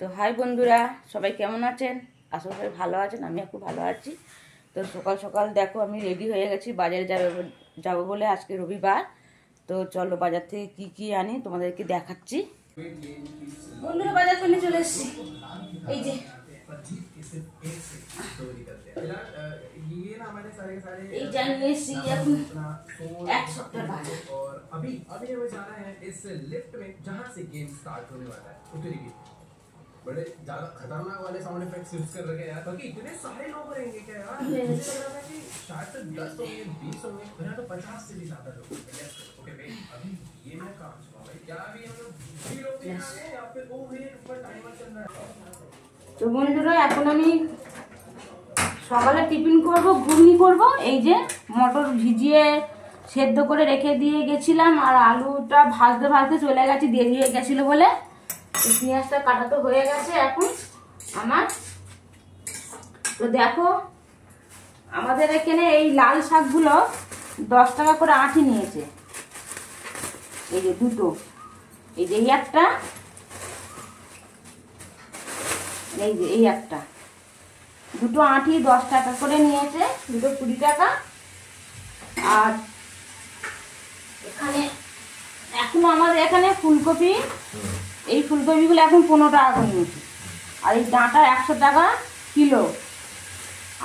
তো হাই বন্ধুরা, সবাই কেমন আছেন? আশা করি ভালো আছেন। আমি খুব ভালো আছি। তো সকাল সকাল দেখো আমি রেডি হয়ে গেছি বাজারে যাবো বলে। আজকে রবিবার। তো চলো বাজার থেকে কি কি আনি তোমাদেরকে দেখাচ্ছি। বন্ধুরা বাজার করে চলে এসেছি। এই যে এই জানিয়ে এসেছি এখন 1 সপ্তাহ বাদে। अभी अभी हमें जाना है इस लिफ्ट में जहाँ से गेम स्टार्ट होने वाला है। उतरिए। बड़े ज्यादा खतरनाक वाले साउंड इफेक्ट्स यूज कर रखे हैं यार, क्योंकि इतने सारे लोग रहेंगे क्या यार? मुझे लग रहा था कि शायद तो 10 होंगे, 20 होंगे, यहाँ तो 50 से भी ज्यादा लोग होंगे। ओके भाई, अभी ये मैं काम सुना भाई, क्या अभी हम लोग 20 लोग भी आ गए या फिर वो है ऊपर टाइमर चल रहा है? তো বন্ধুরা এখন আমি সকালে টিফিন করব, ঘুগনি করব। এই যে মটর ভিজিয়ে সেদ্ধ করে রেখে দিয়ে গেছিলাম, আর আলুটা ভাজতে ভাজতে চলে গেছি, দেরি হয়ে গেছিল বলে। পেঁয়াজটা কাটা তো হয়ে গেছে এখন আমার। তো দেখো আমাদের এখানে এই লাল শাকগুলো 10 টাকা করে আঁটি নিয়েছে। এই যে দুটো, এই যে এই একটা, এই যে এই একটা, দুটো আঁটি 10 টাকা করে নিয়েছে, দুটো 20 টাকা। আর এখানে এখন আমাদের এখানে ফুলকপি, এই ফুলকপিগুলো এখন 15 টাকা করে নিয়েছে। আর এই ডাঁটা 100 টাকা কিলো,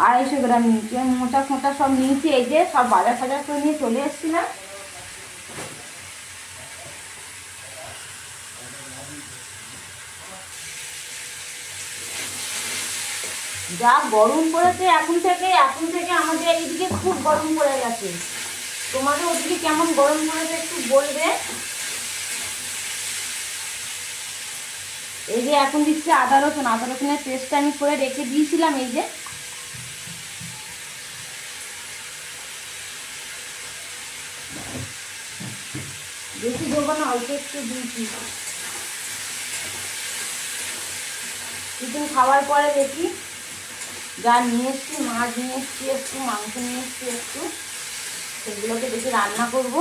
250 গ্রাম নিয়েছে। মোটা ফোঁটা সব নিয়েছি। এই যে সব বাজার ফাজার করে নিয়ে চলে এসেছিলাম। যা গরম পড়েছে এখন থেকে আমাদের এইদিকে খুব গরম পড়ে গেছে। তোমাদের ওদিকে কেমন গরম পড়েছে একটু বলবে। এই যে এখন দিচ্ছি আদা রসুনের পেস্টটা আমি করে রেখে দিয়েছিলাম। এই যে বেশি দেবো না, অল্প একটু দিয়েছি। টিফিন খাওয়ার পরে দেখি যা নিয়ে এসছি, মাছ নিয়ে এসছি একটু, মাংস নিয়ে এসছি একটু, সেগুলোকে দেখি রান্না করব।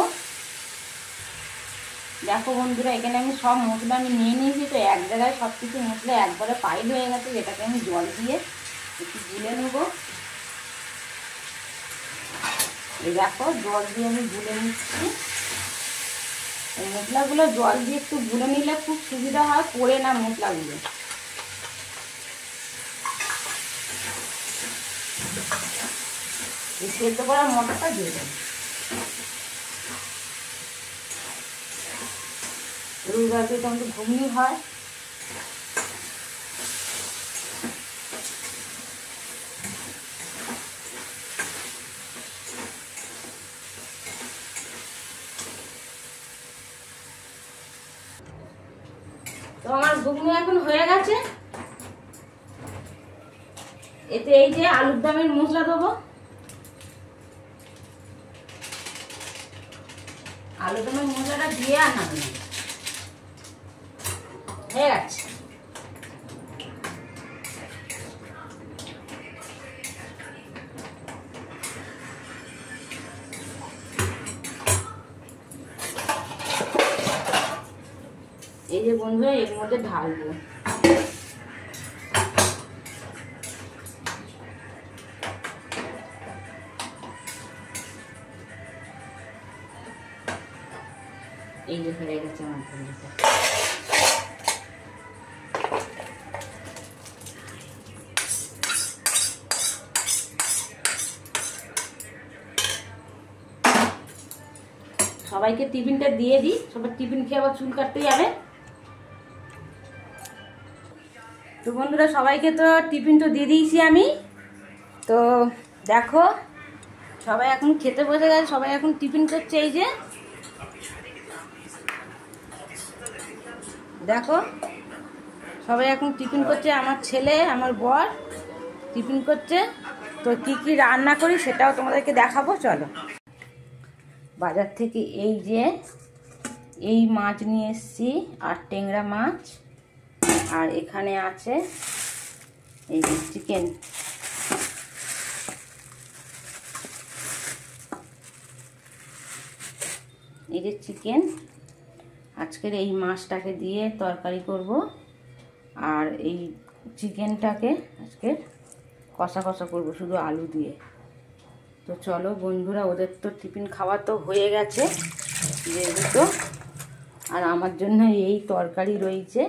দেখো বন্ধুরা এখানে আমি সব মশলা নিয়ে নিয়েছি। তো এক জায়গায় সব কিছু মশলা একবারে পাইল হয়ে গেছে, যেটাকে আমি জল দিয়ে একটু গুলে নেব। এই দেখো জল দিয়ে আমি গুলে নিচ্ছি। এই মশলাগুলো জল দিয়ে একটু গুলে নিলে খুব সুবিধা হয়, পড়ে না মশলাগুলো। এই সেদ্ধ করা মটরটা দিয়ে দেব। রবিবারে তো আমাদের ঘুগনি হয়। তো আমার ঘুগনি এখন হয়ে গেছে। এতে এই যে আলুর দমের মশলা দেবো। আলুর দমের মশলাটা দিয়ে আর নাড়ব হয়ে গেছে। এই যে বন্ধুরা এর মধ্যে ঢালবো। এই যে হয়ে গেছে আমার ঘুগনিটা। সবাইকে টিফিনটা দিয়ে দিই, সবাই টিফিন খেয়ে আবার চুল কাটতে যাবে। তো বন্ধুরা সবাইকে তো টিফিন তো দিয়ে দিয়েছি আমি। তো দেখো সবাই এখন খেতে বসে গেছে, সবাই এখন টিফিন করছে। এই যে দেখো সবাই এখন টিফিন করছে, আমার ছেলে আমার বর টিফিন করছে। তো কি কি রান্না করি সেটাও তোমাদেরকে দেখাবো, চলো। বাজার থেকে এই যে এই মাছ নিয়ে এসেছি, আর ট্যাংরা মাছ, আর এখানে আছে এই যে চিকেন। এই যে চিকেন, আজকের এই মাছটাকে দিয়ে তরকারি করব। আর এই চিকেনটাকে আজকে কষা কষা করবো শুধু আলু দিয়ে। তো চলো বন্ধুরা, ওদের তো টিফিন খাওয়া তো হয়ে গেছে যেহেতু, আর আমার জন্য এই তরকারি রয়েছে,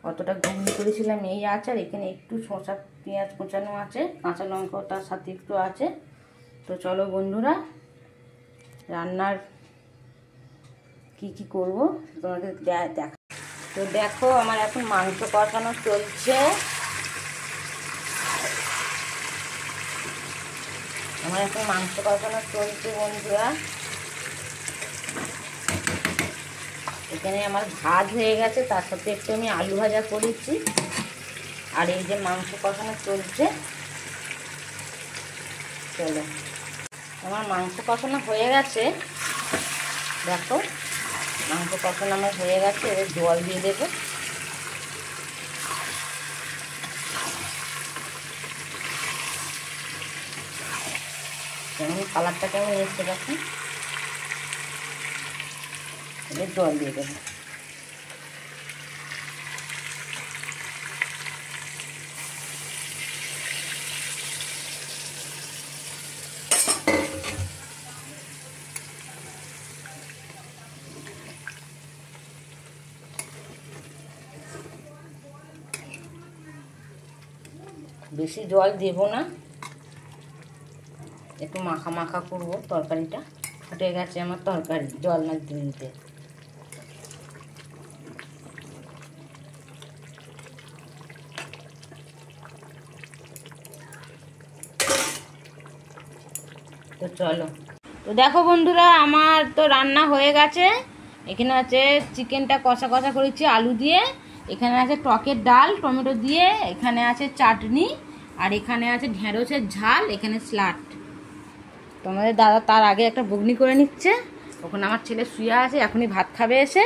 অতটা ঘুগনি করেছিলাম এই আছে, আর এখানে একটু শসা পেঁয়াজ কোচানো আছে, কাঁচা লঙ্কাও তার সাথে একটু আছে। তো চলো বন্ধুরা, রান্নার কি করব তোমাদের দেখা। তো দেখো আমার এখন মাংস কষানো চলছে, বন্ধুরা। এখানে আমার ভাত হয়ে গেছে, তার সাথে একটু আমি আলু ভাজা করেছি, আর এই যে মাংস কষানো চলছে। চলো, আমার মাংস কষানো হয়ে গেছে, দেখো মাংস কষানো আমার হয়ে গেছে। এবার জল দিয়ে দেবো। কেমন কালারটা কেমন এসছে দেখুন। এবার জল দিয়ে দেবো। বেশি জল দেব না, একটু মাখা মাখা করবো তরকারিটা। ফুটে গেছে আমার তরকারি জল না দিতে। তো চলো, তো দেখো বন্ধুরা আমার তো রান্না হয়ে গেছে। এখানে আছে চিকেনটা কষা কষা করেছি আলু দিয়ে, এখানে আছে টকের ডাল টমেটো দিয়ে, এখানে আছে চাটনি, আর এখানে আছে ঢেঁড়সের ঝাল, এখানে স্যালাড। তোমাদের দাদা তার আগে একটা ঘুগনি করে নিচ্ছে, ওখানে আমার ছেলে শুয়ে আছে, এখনই ভাত খাবে এসে।